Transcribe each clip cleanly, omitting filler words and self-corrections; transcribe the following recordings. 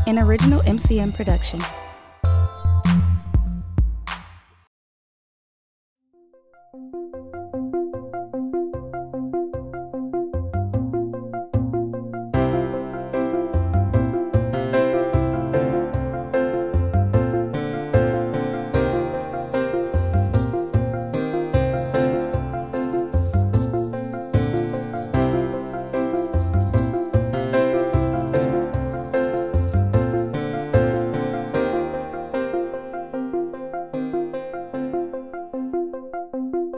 an original MCM production.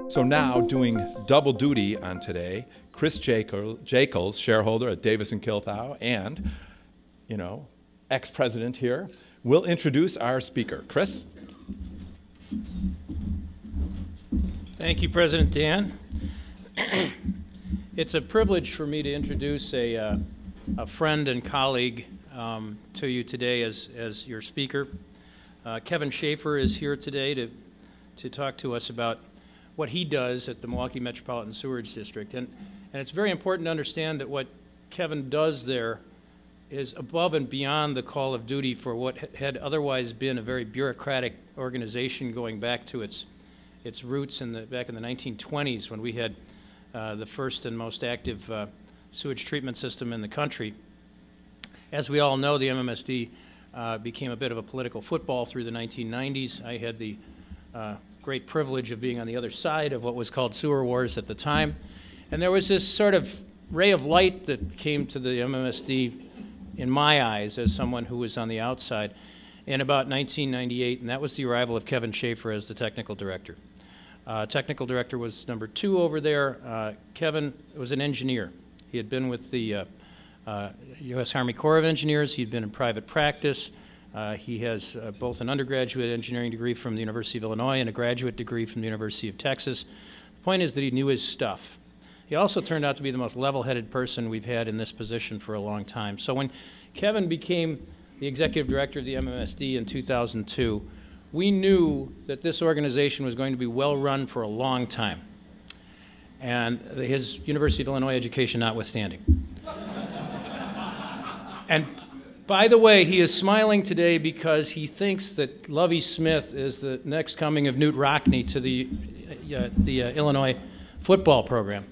So now, doing double duty on today, Chris Jacobs, shareholder at Davis & Kilthau, and, ex-president here, will introduce our speaker. Chris? Thank you, President Dan. It's a privilege for me to introduce a friend and colleague to you today as your speaker. Kevin Shafer is here today to talk to us about what he does at the Milwaukee Metropolitan Sewerage District. And it's very important to understand that what Kevin does there is above and beyond the call of duty for what had otherwise been a very bureaucratic organization going back to its roots back in the 1920s, when we had the first and most active sewage treatment system in the country. As we all know, the MMSD became a bit of a political football through the 1990s. I had the great privilege of being on the other side of what was called sewer wars at the time. And there was this sort of ray of light that came to the MMSD in my eyes as someone who was on the outside in about 1998, and that was the arrival of Kevin Shafer as the technical director. Technical director was number 2 over there. Kevin was an engineer. He had been with the U.S. Army Corps of Engineers. He'd been in private practice. He has both an undergraduate engineering degree from the University of Illinois and a graduate degree from the University of Texas. The point is that he knew his stuff. He also turned out to be the most level-headed person we've had in this position for a long time. So when Kevin became the executive director of the MMSD in 2002, we knew that this organization was going to be well-run for a long time, and his University of Illinois education notwithstanding. And by the way, he is smiling today because he thinks that Lovie Smith is the next coming of Newt Rockne to the Illinois football program.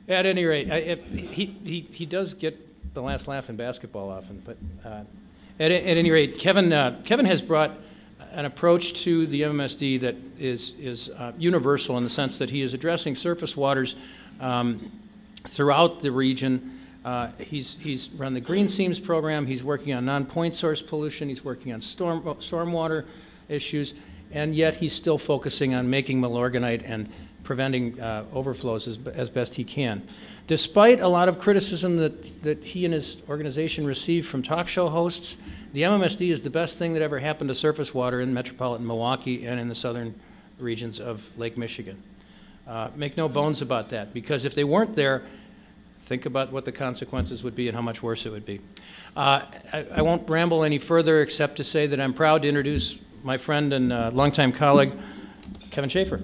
At any rate, he does get the last laugh in basketball often. But at any rate, Kevin has brought an approach to the MMSD that is universal in the sense that he is addressing surface waters throughout the region. He's run the Green Seams program. He's working on non-point source pollution. He's working on stormwater issues, and yet he's still focusing on making Milorganite and preventing overflows as best he can. Despite a lot of criticism that he and his organization receive from talk show hosts, the MMSD is the best thing that ever happened to surface water in metropolitan Milwaukee and in the southern regions of Lake Michigan. Make no bones about that, because if they weren't there, think about what the consequences would be and how much worse it would be. I won't ramble any further except to say that I'm proud to introduce my friend and longtime colleague, Kevin Shafer.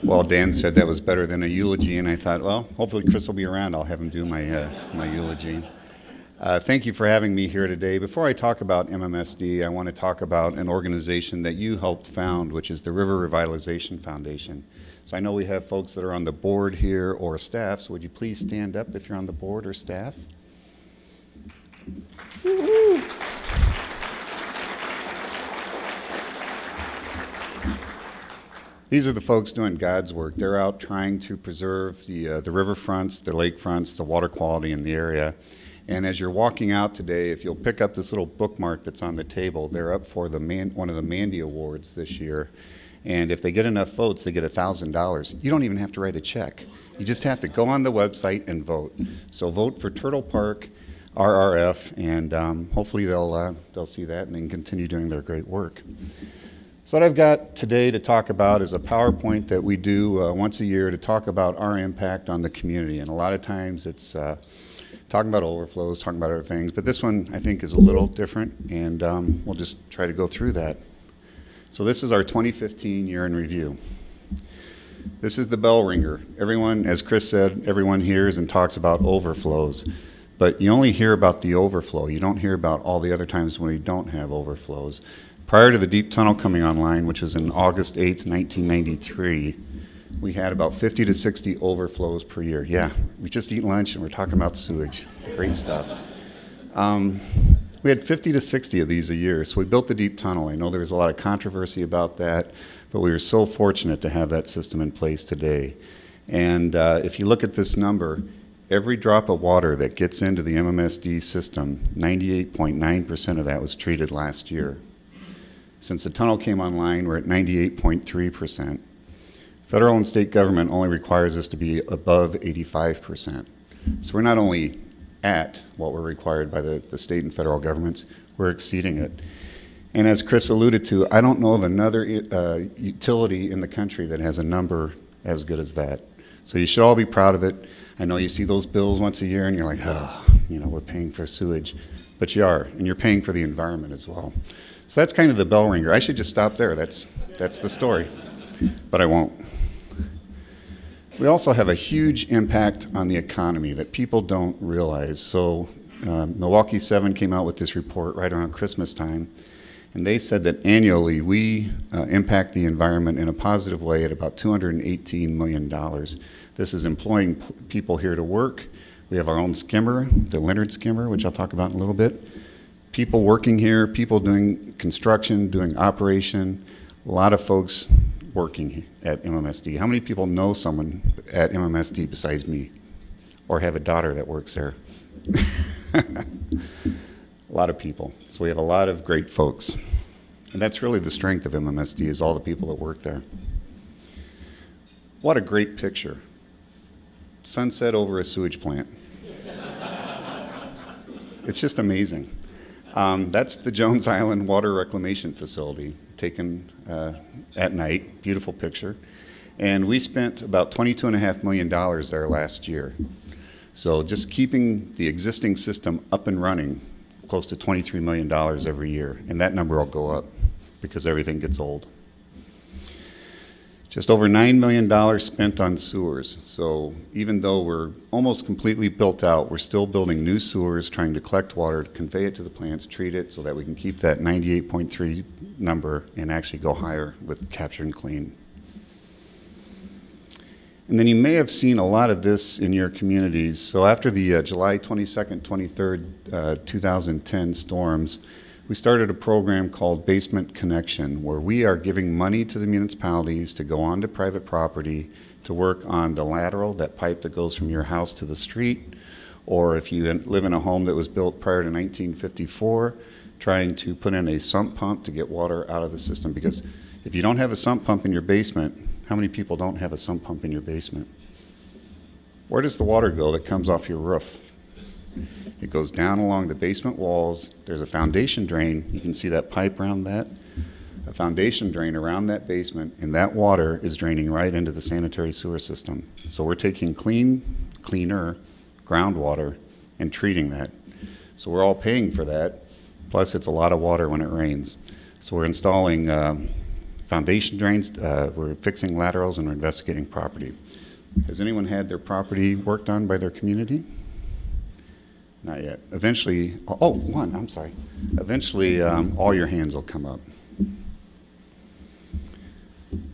Well, Dan said that was better than a eulogy, and I thought, well, hopefully Chris will be around. I'll have him do my, my eulogy. Thank you for having me here today. Before I talk about MMSD, I want to talk about an organization that you helped found, which is the River Revitalization Foundation. So I know we have folks that are on the board here or staff, so would you please stand up if you're on the board or staff? Woo-hoo. These are the folks doing God's work. They're out trying to preserve the riverfronts, the lakefronts, the water quality in the area. And as you're walking out today, if you'll pick up this little bookmark that's on the table, they're up for one of the Mandy Awards this year. And if they get enough votes, they get $1,000. You don't even have to write a check. You just have to go on the website and vote. So vote for Turtle Park, RRF, and hopefully they'll see that and then continue doing their great work. So what I've got today to talk about is a PowerPoint that we do once a year to talk about our impact on the community. And a lot of times it's talking about overflows, talking about other things. But this one, I think, is a little different, and we'll just try to go through that. So this is our 2015 year in review. This is the bell ringer. Everyone, as Chris said, everyone hears and talks about overflows, but you only hear about the overflow. You don't hear about all the other times when we don't have overflows. Prior to the deep tunnel coming online, which was in August 8th, 1993, we had about 50 to 60 overflows per year. Yeah, we just eat lunch and we're talking about sewage. Great stuff. We had 50 to 60 of these a year, so we built the deep tunnel. I know there was a lot of controversy about that, but we were so fortunate to have that system in place today. And if you look at this number, every drop of water that gets into the MMSD system, 98.9% of that was treated last year. Since the tunnel came online, we're at 98.3%. Federal and state government only requires us to be above 85%. So we're not only at what we're required by the state and federal governments, we're exceeding it. And as Chris alluded to, I don't know of another utility in the country that has a number as good as that. So you should all be proud of it. I know you see those bills once a year and you're like, oh, you know, we're paying for sewage. But you are, and you're paying for the environment as well. So that's kind of the bell ringer. I should just stop there. That's the story. But I won't. We also have a huge impact on the economy that people don't realize. So Milwaukee 7 came out with this report right around Christmas time, and they said that annually we impact the environment in a positive way at about $218 million. This is employing people here to work. We have our own skimmer, the Leonard skimmer, which I'll talk about in a little bit. People working here, people doing construction, doing operation, a lot of folks working at MMSD. How many people know someone at MMSD besides me, or have a daughter that works there? A lot of people. So we have a lot of great folks. And that's really the strength of MMSD, is all the people that work there. What a great picture. Sunset over a sewage plant. It's just amazing. That's the Jones Island Water Reclamation Facility, taken at night. Beautiful picture. And we spent about $22.5 million there last year. So just keeping the existing system up and running, close to $23 million every year. And that number will go up because everything gets old. Just over $9 million spent on sewers. So even though we're almost completely built out, we're still building new sewers, trying to collect water, convey it to the plants, treat it so that we can keep that 98.3 number and actually go higher with capture and clean. And then you may have seen a lot of this in your communities. So after the July 22nd, 23rd, 2010 storms, we started a program called Basement Connection, where we are giving money to the municipalities to go onto private property to work on the lateral, that pipe that goes from your house to the street, or if you live in a home that was built prior to 1954, trying to put in a sump pump to get water out of the system. Because if you don't have a sump pump in your basement, how many people don't have a sump pump in your basement? Where does the water go that comes off your roof? It goes down along the basement walls. There's a foundation drain. You can see that pipe around that. A foundation drain around that basement, and that water is draining right into the sanitary sewer system. So we're taking cleaner groundwater and treating that. So we're all paying for that. Plus, it's a lot of water when it rains. So we're installing foundation drains. We're fixing laterals, and we're investigating property. Has anyone had their property worked on by their community? Not yet. Eventually, oh, one, I'm sorry. Eventually, all your hands will come up.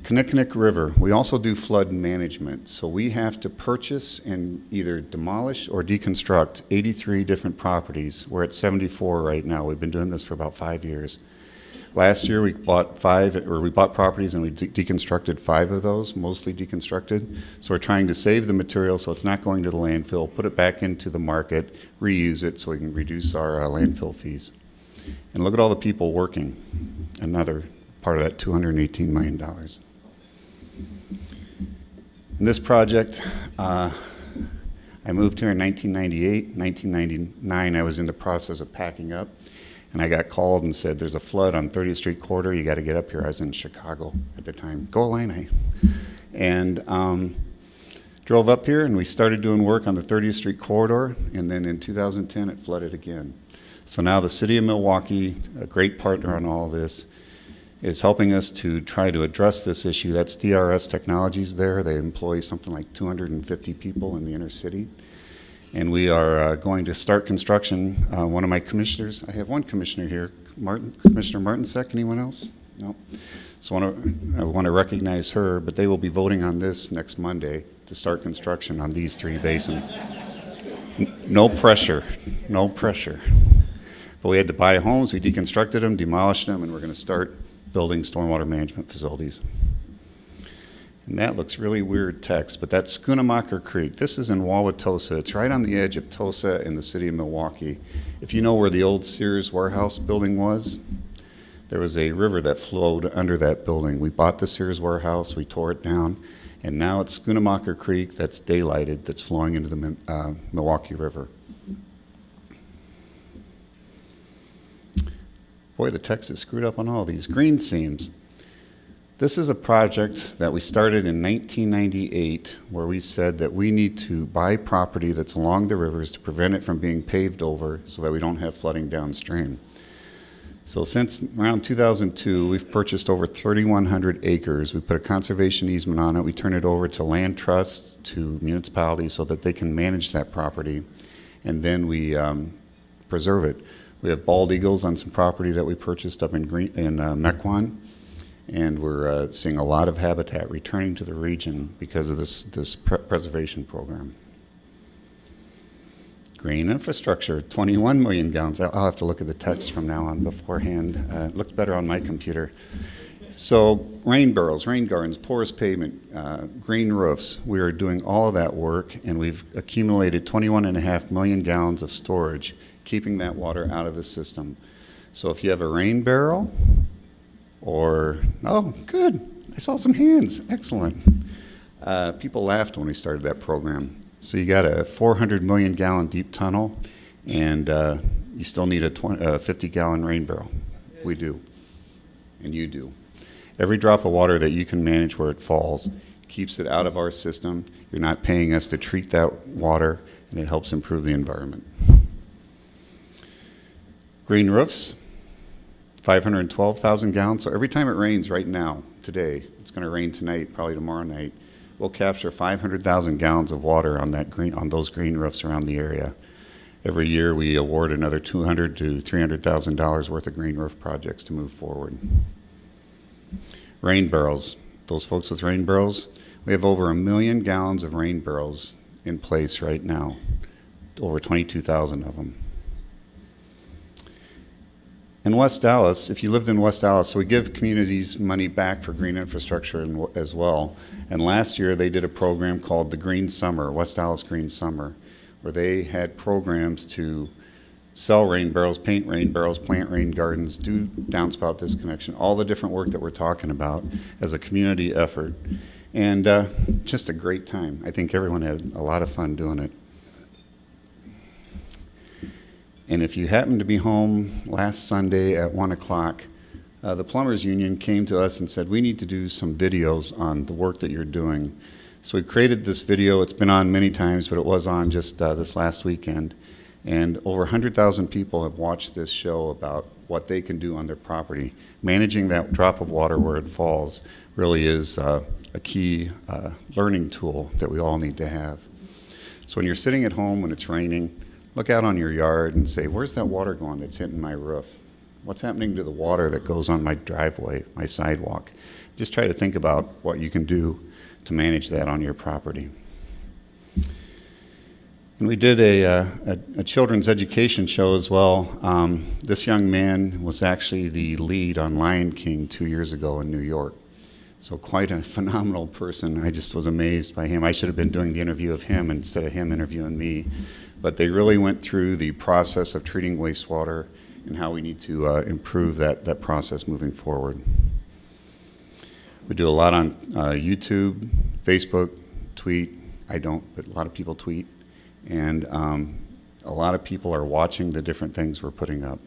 Kinnickinnick River, we also do flood management. So we have to purchase and either demolish or deconstruct 83 different properties. We're at 74 right now. We've been doing this for about 5 years. Last year we bought properties and we deconstructed 5 of those, mostly deconstructed. So we're trying to save the material so it's not going to the landfill, put it back into the market, reuse it so we can reduce our landfill fees. And look at all the people working, another part of that $218 million. In this project, I moved here in 1998. 1999, I was in the process of packing up. And I got called and said, there's a flood on 30th Street corridor, you got to get up here. I was in Chicago at the time. Go Illini. And drove up here, and we started doing work on the 30th Street corridor, and then in 2010 it flooded again. So now the city of Milwaukee, a great partner on all of this, is helping us to try to address this issue. That's DRS Technologies there. They employ something like 250 people in the inner city. And we are going to start construction. One of my commissioners, I have one commissioner here, Commissioner Martinsek. Anyone else? No. So I want to recognize her, but they will be voting on this next Monday to start construction on these 3 basins. No pressure, no pressure. But we had to buy homes, we deconstructed them, demolished them, and we're going to start building stormwater management facilities. And that looks really weird text, but that's Schoonamaker Creek. This is in Wauwatosa. It's right on the edge of Tosa in the city of Milwaukee. If you know where the old Sears warehouse building was, there was a river that flowed under that building. We bought the Sears warehouse, we tore it down, and now it's Schoonamaker Creek that's daylighted, that's flowing into the Milwaukee River. Boy, the text is screwed up on all these. Green seams. This is a project that we started in 1998 where we said that we need to buy property that's along the rivers to prevent it from being paved over so that we don't have flooding downstream. So since around 2002, we've purchased over 3,100 acres. We put a conservation easement on it. We turn it over to land trusts, to municipalities so that they can manage that property, and then we preserve it. We have bald eagles on some property that we purchased up in Mequon. And we're seeing a lot of habitat returning to the region because of this preservation program. Green infrastructure, 21 million gallons. I'll have to look at the text from now on beforehand. It looks better on my computer. So rain barrels, rain gardens, porous pavement, green roofs. We are doing all of that work, and we've accumulated 21.5 million gallons of storage, keeping that water out of the system. So if you have a rain barrel, oh, good, I saw some hands, excellent. People laughed when we started that program. So you got a 400 million gallon deep tunnel, and you still need a 50-gallon rain barrel. We do, and you do. Every drop of water that you can manage where it falls keeps it out of our system. You're not paying us to treat that water, and it helps improve the environment. Green roofs. 512,000 gallons. So every time it rains right now, today, it's going to rain tonight, probably tomorrow night, we'll capture 500,000 gallons of water on those green roofs around the area. Every year we award another $200,000 to $300,000 worth of green roof projects to move forward. Rain barrels. Those folks with rain barrels, we have over 1 million gallons of rain barrels in place right now, over 22,000 of them. In West Dallas, if you lived in West Dallas, so we give communities money back for green infrastructure as well. And last year they did a program called the Green Summer, West Dallas Green Summer, where they had programs to sell rain barrels, paint rain barrels, plant rain gardens, do downspout disconnection, all the different work that we're talking about as a community effort. And just a great time. I think everyone had a lot of fun doing it. And if you happen to be home last Sunday at 1 o'clock, the Plumbers Union came to us and said, we need to do some videos on the work that you're doing. So we created this video. It's been on many times, but it was on just this last weekend. And over 100,000 people have watched this show about what they can do on their property. Managing that drop of water where it falls really is a key learning tool that we all need to have. So when you're sitting at home when it's raining, look out on your yard and say, where's that water going that's hitting my roof? What's happening to the water that goes on my driveway, my sidewalk? Just try to think about what you can do to manage that on your property. And we did a children's education show as well. This young man was actually the lead on Lion King 2 years ago in New York. So quite a phenomenal person. I just was amazed by him. I should have been doing the interview of him instead of him interviewing me. But they really went through the process of treating wastewater and how we need to improve that process moving forward. We do a lot on YouTube, Facebook, tweet. I don't, but a lot of people tweet. And a lot of people are watching the different things we're putting up.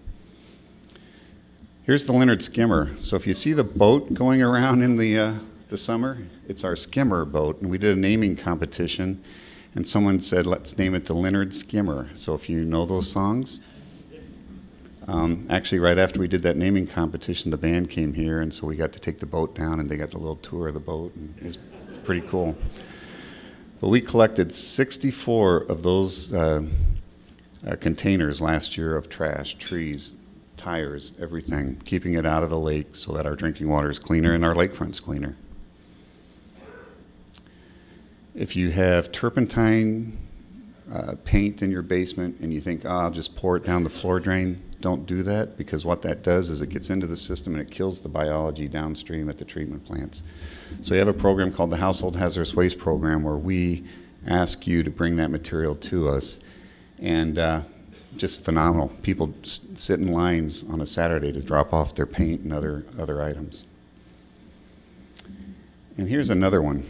Here's the Leonard skimmer. So if you see the boat going around in the summer, it's our skimmer boat. And we did a naming competition. And someone said, let's name it the Leonard Skimmer. So if you know those songs, Actually, right after we did that naming competition, the band came here, and so we got to take the boat down, and they got the little tour of the boat, and it was pretty cool. But we collected 64 of those containers last year of trash, trees, tires, everything, keeping it out of the lake so that our drinking water is cleaner and our lakefront's cleaner. If you have turpentine paint in your basement and you think, I'll just pour it down the floor drain, don't do that, because what that does is it gets into the system and it kills the biology downstream at the treatment plants. So we have a program called the Household Hazardous Waste Program where we ask you to bring that material to us, and just phenomenal. People sit in lines on a Saturday to drop off their paint and other items. And here's another one.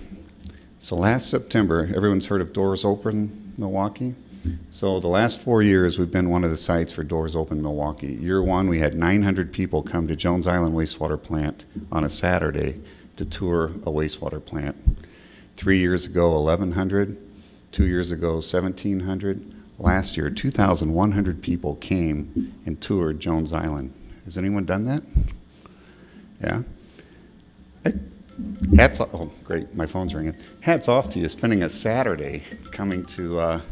So last September, everyone's heard of Doors Open Milwaukee? So the last 4 years, we've been one of the sites for Doors Open Milwaukee. Year one, we had 900 people come to Jones Island Wastewater Plant on a Saturday to tour a wastewater plant. 3 years ago, 1,100. 2 years ago, 1,700. Last year, 2,100 people came and toured Jones Island. Has anyone done that? Yeah? Hats off. Oh, great, my phone's ringing. Hats off to you spending a Saturday coming to a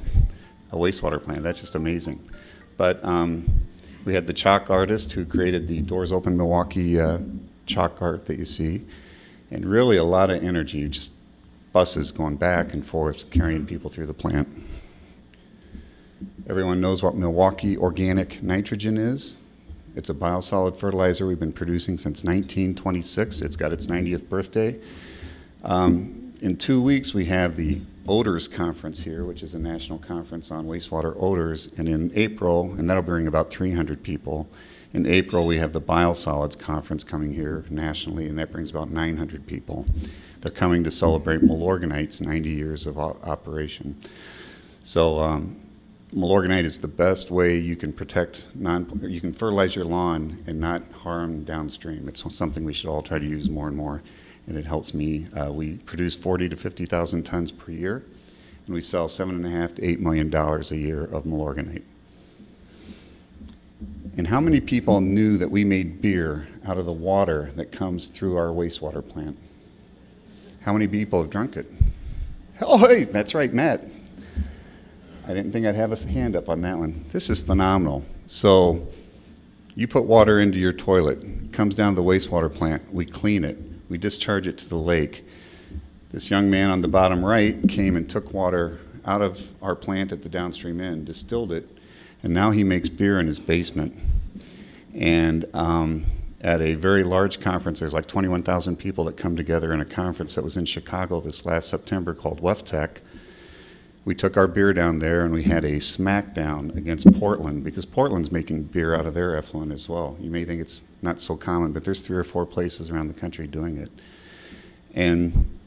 wastewater plant. That's just amazing. But we had the chalk artist who created the Doors Open Milwaukee chalk art that you see, and really a lot of energy, just buses going back and forth carrying people through the plant. Everyone knows what Milwaukee organic nitrogen is. It's a biosolid fertilizer we've been producing since 1926. It's got its 90th birthday. In 2 weeks, we have the Odors Conference here, which is a national conference on wastewater odors. And in April, and that'll bring about 300 people, in April we have the Biosolids Conference coming here nationally, and that brings about 900 people. They're coming to celebrate Milorganite's 90 years of operation. So Milorganite is the best way you can protect, you can fertilize your lawn and not harm downstream. It's something we should all try to use more and more, and it helps me. We produce 40 to 50,000 tons per year, and we sell $7.5 to $8 million a year of Milorganite. And how many people knew that we made beer out of the water that comes through our wastewater plant? How many people have drunk it? Oh, hey, that's right, Matt. I didn't think I'd have a hand up on that one. This is phenomenal. So you put water into your toilet, it comes down to the wastewater plant, we clean it, we discharge it to the lake. This young man on the bottom right came and took water out of our plant at the downstream end, distilled it, and now he makes beer in his basement. And at a very large conference, there's like 21,000 people that come together in a conference that was in Chicago this last September called WEFTEC. We took our beer down there and we had a smackdown against Portland, because Portland's making beer out of their effluent as well. You may think it's not so common, but there's 3 or 4 places around the country doing it. And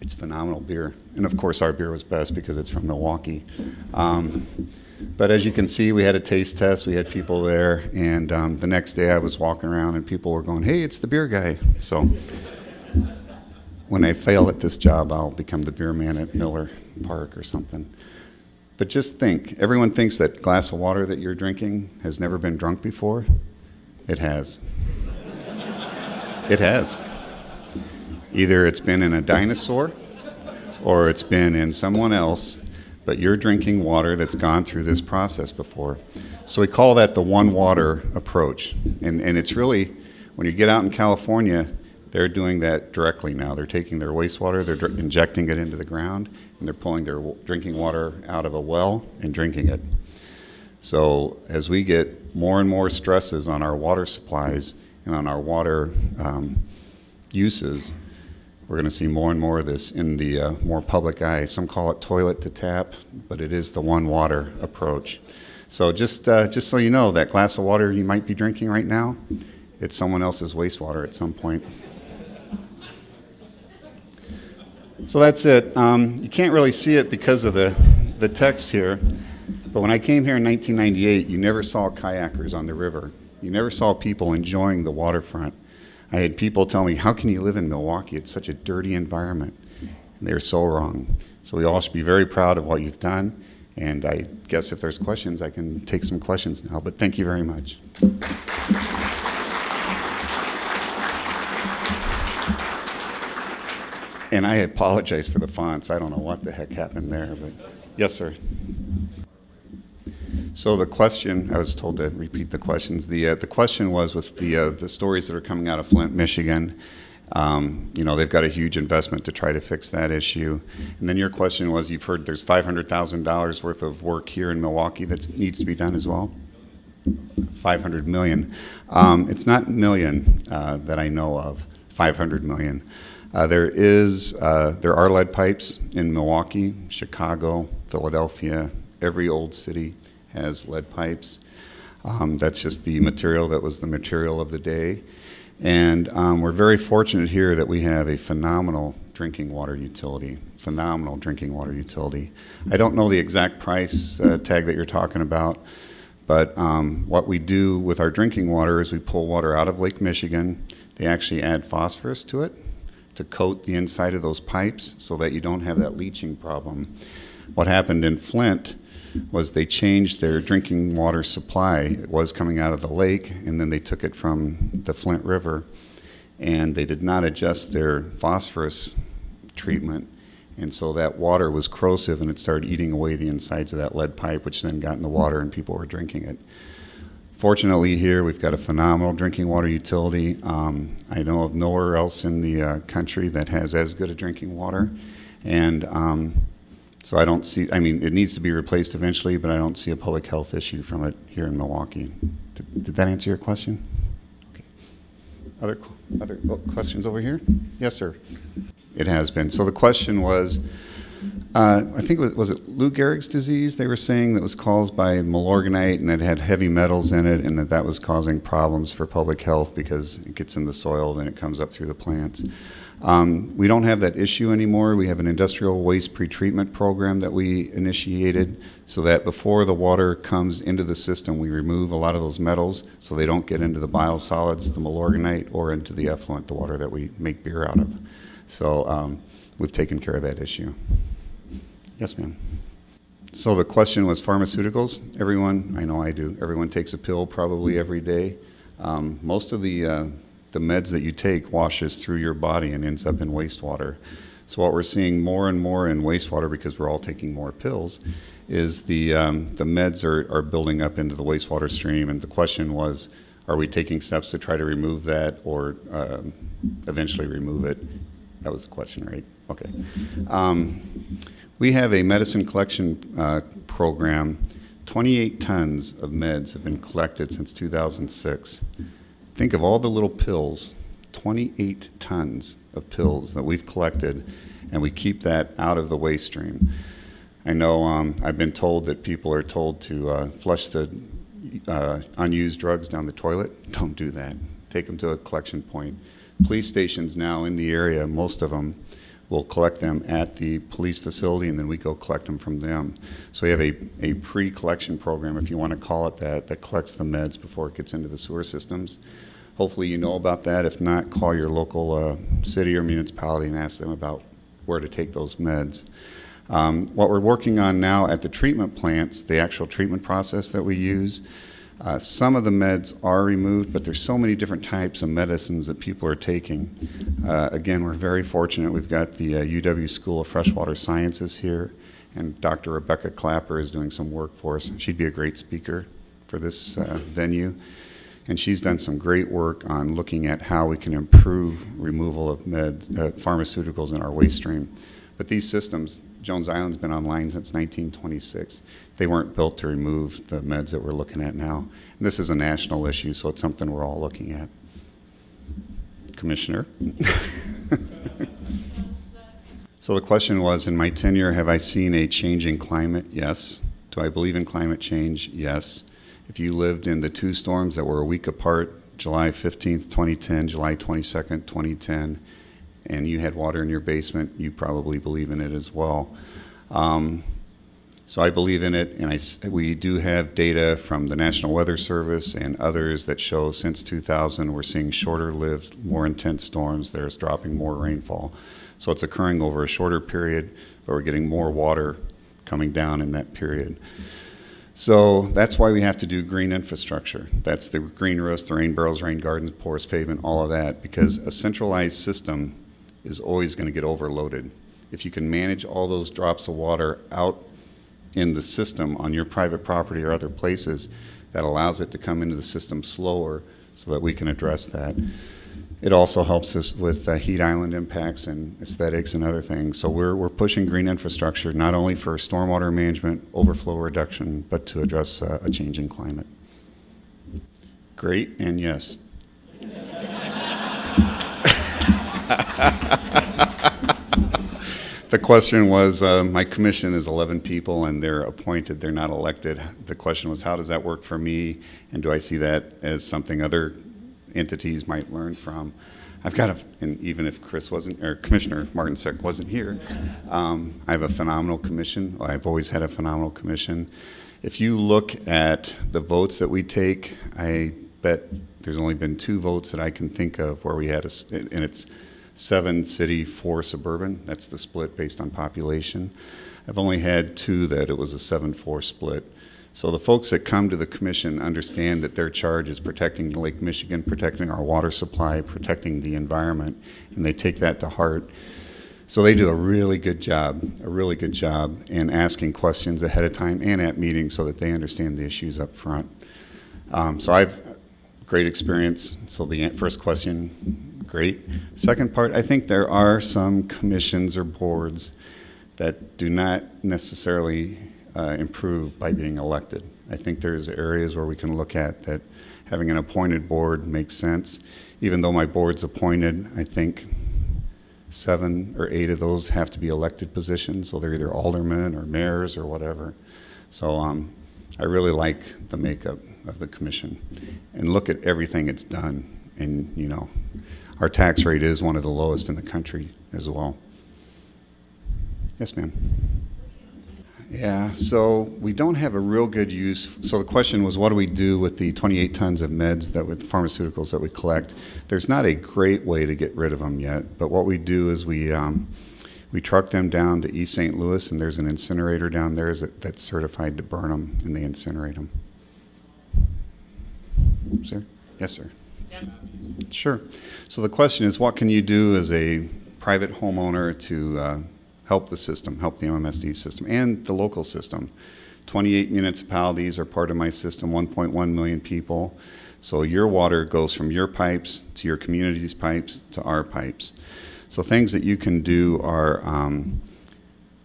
it's phenomenal beer. And of course our beer was best because it's from Milwaukee. But as you can see, we had a taste test, we had people there, and the next day I was walking around and people were going, hey, it's the beer guy. So when I fail at this job, I'll become the beer man at Miller Park or something. But just think, everyone thinks that glass of water that you're drinking has never been drunk before. It has. It has. Either it's been in a dinosaur or it's been in someone else, but you're drinking water that's gone through this process before. So we call that the one water approach. And it's really, when you get out in California, they're doing that directly now. They're taking their wastewater, they're injecting it into the ground, and they're pulling their drinking water out of a well and drinking it. So as we get more and more stresses on our water supplies and on our water uses, we're going to see more and more of this in the more public eye. Some call it toilet to tap, but it is the one water approach. So just so you know, that glass of water you might be drinking right now, it's someone else's wastewater at some point. So that's it. You can't really see it because of the text here, but when I came here in 1998, you never saw kayakers on the river. You never saw people enjoying the waterfront. I had people tell me, how can you live in Milwaukee? It's such a dirty environment. And they were so wrong. So we all should be very proud of what you've done, And I guess if there's questions, I can take some questions now, but thank you very much. And I apologize for the fonts. I don't know what the heck happened there, but yes, sir. So the question, I was told to repeat the questions. The question was with the stories that are coming out of Flint, Michigan. You know, they've got a huge investment to try to fix that issue. And then your question was, you've heard there's $500,000 worth of work here in Milwaukee that needs to be done as well? 500 million. It's not million that I know of, 500 million. There are lead pipes in Milwaukee, Chicago, Philadelphia. Every old city has lead pipes. That's just the material that was the material of the day. And we're very fortunate here that we have a phenomenal drinking water utility, I don't know the exact price tag that you're talking about, but what we do with our drinking water is we pull water out of Lake Michigan. They actually add phosphorus to it to coat the inside of those pipes so that you don't have that leaching problem. What happened in Flint was they changed their drinking water supply. It was coming out of the lake, and then they took it from the Flint River, and they did not adjust their phosphorus treatment, and so that water was corrosive, and it started eating away the insides of that lead pipe, which then got in the water, and people were drinking it. Fortunately here, we've got a phenomenal drinking water utility. I know of nowhere else in the country that has as good a drinking water, and so I don't see, I mean, it needs to be replaced eventually, but I don't see a public health issue from it here in Milwaukee. Did that answer your question? Okay. Other questions over here? Yes, sir. It has been. So the question was, I think, was it Lou Gehrig's disease they were saying that was caused by malorganite and it had heavy metals in it, and that was causing problems for public health because it gets in the soil, then it comes up through the plants. We don't have that issue anymore. We have an industrial waste pretreatment program that we initiated so that before the water comes into the system, we remove a lot of those metals so they don't get into the biosolids, the malorganite, or into the effluent, the water that we make beer out of. So we've taken care of that issue. Yes, ma'am. So the question was pharmaceuticals. Everyone, I know I do, everyone takes a pill probably every day. Most of the meds that you take washes through your body and ends up in wastewater. So what we're seeing more and more in wastewater, because we're all taking more pills, is the meds are building up into the wastewater stream. And the question was, are we taking steps to try to remove that or eventually remove it? That was the question, right? Okay. We have a medicine collection program. 28 tons of meds have been collected since 2006. Think of all the little pills, 28 tons of pills that we've collected, and we keep that out of the waste stream. I know I've been told that people are told to flush the unused drugs down the toilet. Don't do that. Take them to a collection point. Police stations now in the area, most of them, will collect them at the police facility, and then we go collect them from them. So we have a pre-collection program, if you want to call it that, that collects the meds before it gets into the sewer systems. Hopefully you know about that. If not, call your local city or municipality and ask them about where to take those meds. What we're working on now at the treatment plants, the actual treatment process that we use, some of the meds are removed, but there's so many different types of medicines that people are taking. Again, we're very fortunate. We've got the UW School of Freshwater Sciences here, and Dr. Rebecca Clapper is doing some work for us. She'd be a great speaker for this venue. And she's done some great work on looking at how we can improve removal of meds, pharmaceuticals in our waste stream. But these systems, Jones Island's been online since 1926. They weren't built to remove the meds that we're looking at now. And this is a national issue, so it's something we're all looking at. Commissioner? So the question was, in my tenure, have I seen a changing climate? Yes. Do I believe in climate change? Yes. If you lived in the two storms that were a week apart, July 15th, 2010, July 22nd, 2010, and you had water in your basement, you probably believe in it as well. So I believe in it, and we do have data from the National Weather Service and others that show since 2000 we're seeing shorter-lived, more intense storms. There's dropping more rainfall. So it's occurring over a shorter period, but we're getting more water coming down in that period. So that's why we have to do green infrastructure. That's the green roofs, the rain barrels, rain gardens, porous pavement, all of that, because a centralized system is always going to get overloaded. If you can manage all those drops of water out in the system on your private property or other places, that allows it to come into the system slower so that we can address that. It also helps us with heat island impacts and aesthetics and other things. So we're pushing green infrastructure not only for stormwater management, overflow reduction, but to address a changing climate. Great and yes. The question was, my commission is 11 people and they're appointed, they're not elected. The question was, how does that work for me? And do I see that as something other entities might learn from? I've got and even if Chris wasn't, or Commissioner Martinsek wasn't here, I have a phenomenal commission. I've always had a phenomenal commission. If you look at the votes that we take, I bet there's only been 2 votes that I can think of where we had and it's 7 city, 4 suburban. That's the split based on population. I've only had 2 that it was a 7-4 split. So the folks that come to the commission understand that their charge is protecting Lake Michigan, protecting our water supply, protecting the environment, and they take that to heart. So they do a really good job in asking questions ahead of time and at meetings so that they understand the issues up front. So I've great experience. So the first question, great. Second part, I think there are some commissions or boards that do not necessarily improve by being elected. I think there's areas where we can look at that having an appointed board makes sense. Even though my board's appointed, I think 7 or 8 of those have to be elected positions, so they're either aldermen or mayors or whatever. So I really like the makeup of the commission and look at everything it's done. And you know, our tax rate is one of the lowest in the country as well. Yes, ma'am. Yeah, so we don't have a real good use. So the question was, what do we do with the 28 tons of meds that with pharmaceuticals that we collect? There's not a great way to get rid of them yet, but what we do is we truck them down to East St. Louis, and there's an incinerator down there that's certified to burn them, and they incinerate them. Sir? Yes, sir. Sure. So the question is, what can you do as a private homeowner to help the system, help the MMSD system and the local system? 28 municipalities are part of my system, 1.1 million people. So your water goes from your pipes to your community's pipes to our pipes. So things that you can do are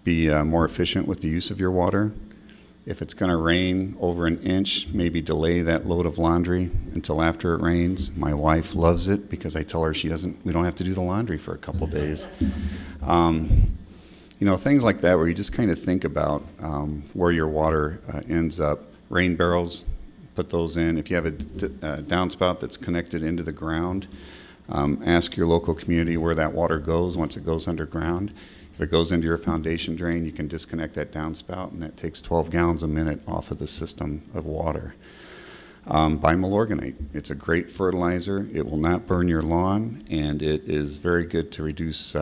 be more efficient with the use of your water. If it's going to rain over an inch, maybe delay that load of laundry until after it rains. My wife loves it because I tell her we don't have to do the laundry for a couple days. You know, things like that where you just kind of think about where your water ends up. Rain barrels, put those in. If you have a downspout that's connected into the ground, ask your local community where that water goes once it goes underground. If it goes into your foundation drain, you can disconnect that downspout, and that takes 12 gallons a minute off of the system of water. Buy Milorganite. It's a great fertilizer. It will not burn your lawn, and it is very good to reduce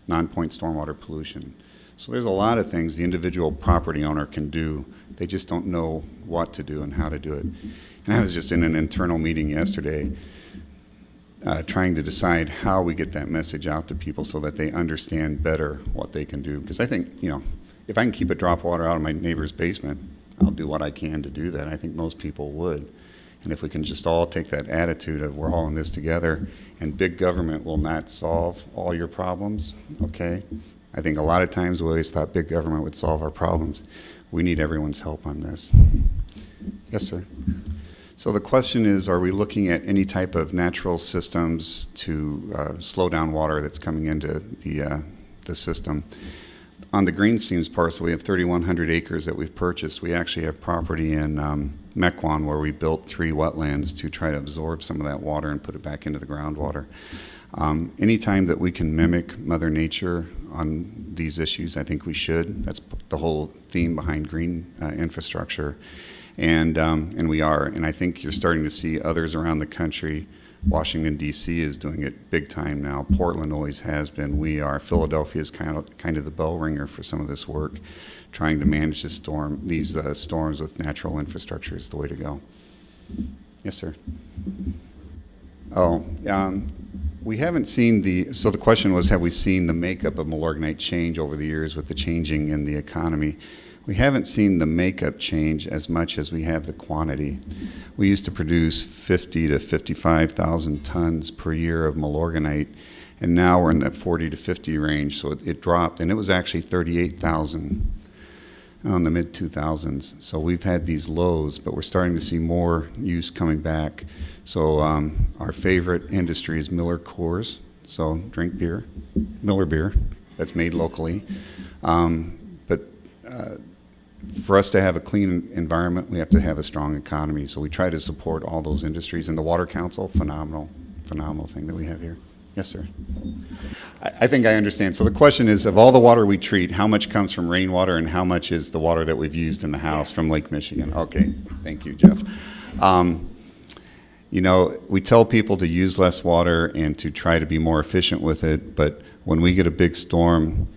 non-point stormwater pollution. So there's a lot of things the individual property owner can do. They just don't know what to do and how to do it. And I was just in an internal meeting yesterday trying to decide how we get that message out to people so that they understand better what they can do. Because I think, you know, if I can keep a drop of water out of my neighbor's basement, I'll do what I can to do that. I think most people would. And if we can just all take that attitude of we're all in this together, and big government will not solve all your problems, okay? I think a lot of times we always thought big government would solve our problems. We need everyone's help on this. Yes, sir. So the question is, are we looking at any type of natural systems to slow down water that's coming into the system? On the Green Seams parcel, we have 3,100 acres that we've purchased. We actually have property in Mequon where we built 3 wetlands to try to absorb some of that water and put it back into the groundwater. Anytime that we can mimic Mother Nature on these issues, I think we should. That's the whole theme behind green infrastructure. And we are. And I think you're starting to see others around the country Washington, D.C. is doing it big time now. Portland always has been. We are. Philadelphia is kind of the bell ringer for some of this work. Trying to manage these storms with natural infrastructure is the way to go. Yes, sir. We haven't seen so the question was, have we seen the makeup of Milorganite change over the years with the changing in the economy? We haven't seen the makeup change as much as we have the quantity. We used to produce 50 to 55,000 tons per year of Milorganite, and now we're in that 40 to 50 range, so it dropped, and it was actually 38,000 in the mid-2000s. So we've had these lows, but we're starting to see more use coming back. So our favorite industry is Miller Coors, so drink beer, Miller beer, that's made locally. But for us to have a clean environment, we have to have a strong economy. So we try to support all those industries. And the Water Council, phenomenal thing that we have here. Yes, sir. I think I understand. So the question is, of all the water we treat, how much comes from rainwater and how much is the water that we've used in the house from Lake Michigan? Okay, thank you, Jeff. You know, we tell people to use less water and to try to be more efficient with it, but when we get a big storm,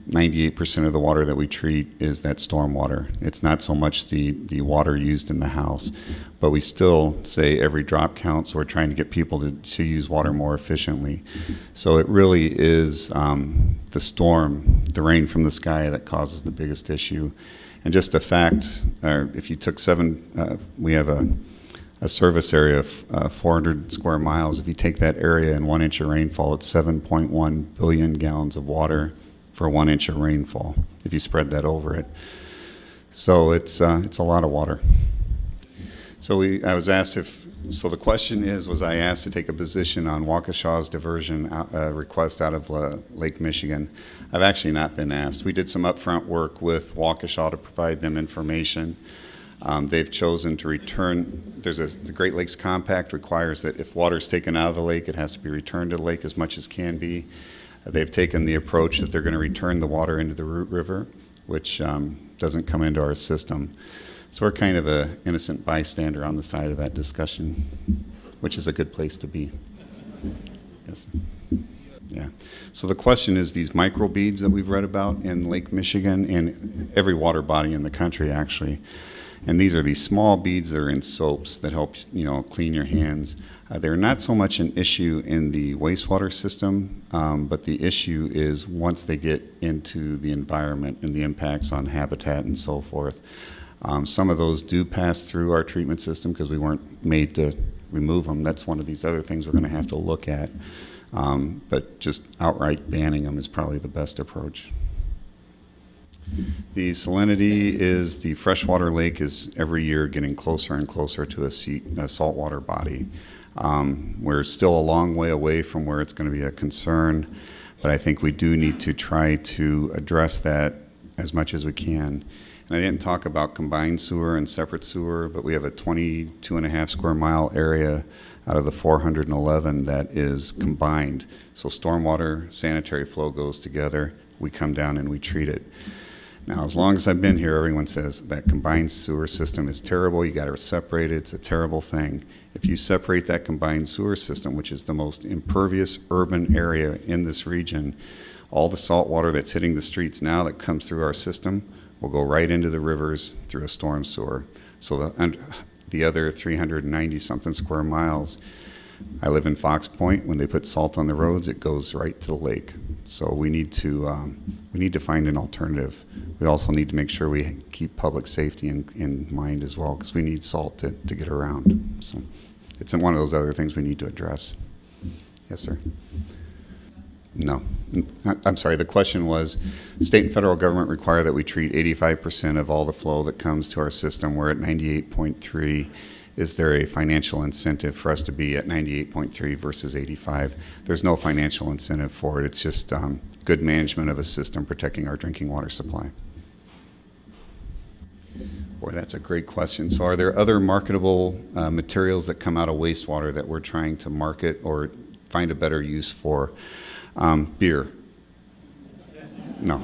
98% of the water that we treat is that storm water. It's not so much the water used in the house, but we still say every drop counts, so we're trying to get people to use water more efficiently. So it really is the storm, the rain from the sky, that causes the biggest issue. And just a fact, if you took we have a service area of 400 square miles. If you take that area and 1 inch of rainfall, it's 7.1 billion gallons of water for 1 inch of rainfall, if you spread that over it. So it's a lot of water. So I was asked so the question is, was I asked to take a position on Waukesha's diversion request out of Lake Michigan? I've actually not been asked. We did some upfront work with Waukesha to provide them information. They've chosen to return. The Great Lakes Compact requires that if water is taken out of the lake, it has to be returned to the lake as much as can be. They've taken the approach that they're going to return the water into the Root River, which doesn't come into our system. So we're kind of an innocent bystander on the side of that discussion, which is a good place to be. Yes. Yeah. So the question is, these microbeads that we've read about in Lake Michigan and every water body in the country, actually. And these are these small beads that are in soaps that help, clean your hands. They're not so much an issue in the wastewater system, but the issue is once they get into the environment and the impacts on habitat and so forth. Some of those do pass through our treatment system because we weren't made to remove them. That's one of these other things we're going to have to look at. But just outright banning them is probably the best approach. The salinity is the freshwater lake is every year getting closer and closer to a saltwater body. We're still a long way away from where it's going to be a concern, but I think we do need to try to address that as much as we can. And I didn't talk about combined sewer and separate sewer, but we have a 22.5 square mile area out of the 411 that is combined. So stormwater, sanitary flow goes together. We come down and we treat it. Now, as long as I've been here, everyone says that combined sewer system is terrible. You got to separate it. It's a terrible thing. If you separate that combined sewer system, which is the most impervious urban area in this region, all the salt water that's hitting the streets now that comes through our system will go right into the rivers through a storm sewer. So the other 390-something square miles, I live in Fox Point. When they put salt on the roads, it goes right to the lake. So we need to find an alternative. We also need to make sure we keep public safety in mind as well, because we need salt to get around. So it's one of those other things we need to address. Yes, sir. No. I'm sorry, the question was, state and federal government require that we treat 85% of all the flow that comes to our system. We're at 98.3. Is there a financial incentive for us to be at 98.3 versus 85? There's no financial incentive for it. It's just good management of a system protecting our drinking water supply. Boy, that's a great question. So are there other marketable materials that come out of wastewater that we're trying to market or find a better use for? Beer. No.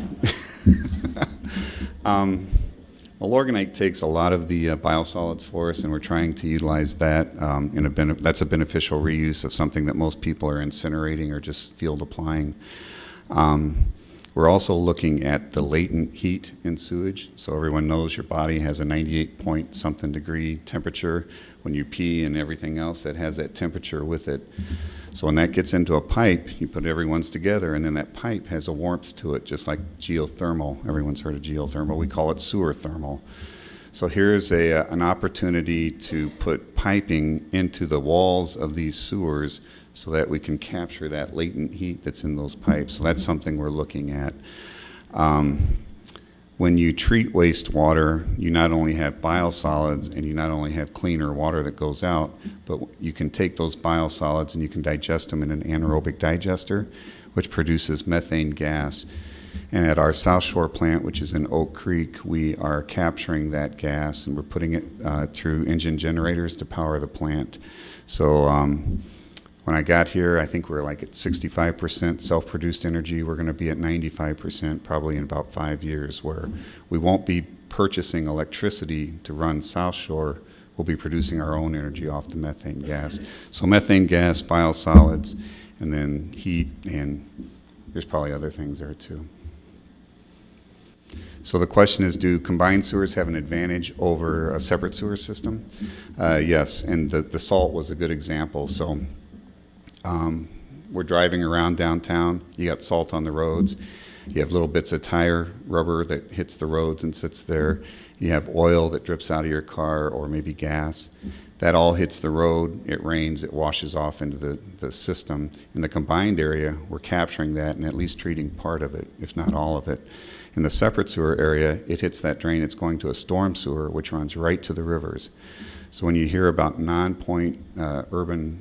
Well, Organite takes a lot of the biosolids for us, and we're trying to utilize that. That's a beneficial reuse of something that most people are incinerating or just field applying. We're also looking at the latent heat in sewage. So everyone knows your body has a 98 point something degree temperature. When you pee and everything else, that has that temperature with it. So when that gets into a pipe, you put everyone's together, and then that pipe has a warmth to it, just like geothermal. Everyone's heard of geothermal. We call it sewer thermal. So here's an opportunity to put piping into the walls of these sewers so that we can capture that latent heat that's in those pipes. So that's something we're looking at. When you treat wastewater, you not only have biosolids and you not only have cleaner water that goes out, but you can take those biosolids and you can digest them in an anaerobic digester, which produces methane gas. And at our South Shore plant, which is in Oak Creek, we are capturing that gas and we're putting it through engine generators to power the plant. So when I got here, I think we're like at 65% self-produced energy. We're going to be at 95% probably in about 5 years, where we won't be purchasing electricity to run South Shore. We'll be producing our own energy off the methane gas. So methane gas, biosolids, and then heat, and there's probably other things there too. So the question is, do combined sewers have an advantage over a separate sewer system? Yes, and the salt was a good example. So we're driving around downtown, you got salt on the roads, you have little bits of tire rubber that hits the roads and sits there, you have oil that drips out of your car, or maybe gas. That all hits the road, it rains, it washes off into the system. In the combined area, we're capturing that and at least treating part of it, if not all of it. In the separate sewer area, it hits that drain, it's going to a storm sewer, which runs right to the rivers. So when you hear about non-point urban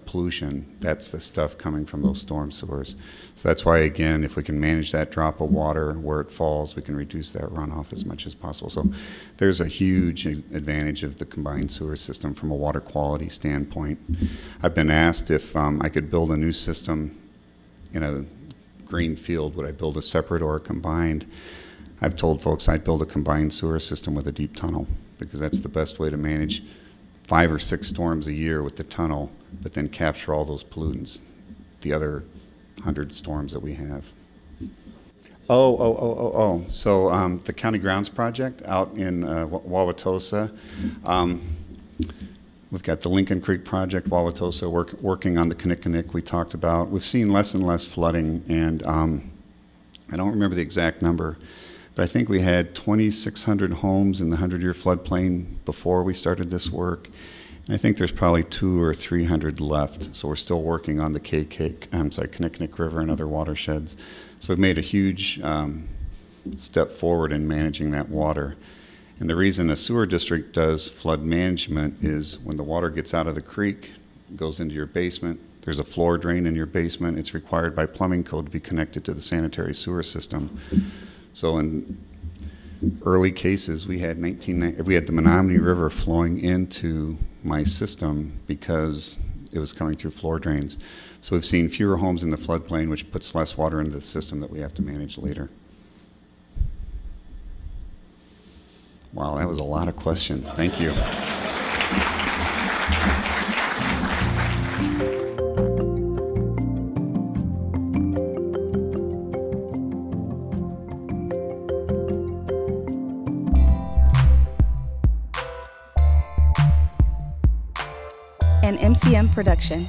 pollution, that's the stuff coming from those storm sewers. So that's why, again, if we can manage that drop of water where it falls, we can reduce that runoff as much as possible. So there's a huge advantage of the combined sewer system from a water quality standpoint. I've been asked if I could build a new system in a green field, would I build a separate or a combined? I've told folks I'd build a combined sewer system with a deep tunnel, because that's the best way to manage 5 or 6 storms a year with the tunnel, but then capture all those pollutants, the other 100 storms that we have. So the County Grounds Project out in Wauwatosa, we've got the Lincoln Creek Project, Wauwatosa, working on the Kinnickinnick we talked about. We've seen less and less flooding, and I don't remember the exact number, but I think we had 2,600 homes in the 100-year floodplain before we started this work. And I think there's probably 200 or 300 left. So we're still working on the Kinnickinnick River and other watersheds. So we've made a huge step forward in managing that water. And the reason a sewer district does flood management is when the water gets out of the creek, goes into your basement, there's a floor drain in your basement, it's required by plumbing code to be connected to the sanitary sewer system. So in early cases, we had the Menominee River flowing into my system because it was coming through floor drains. So we've seen fewer homes in the floodplain, which puts less water into the system that we have to manage later. Wow, that was a lot of questions. Thank you. An MCM production.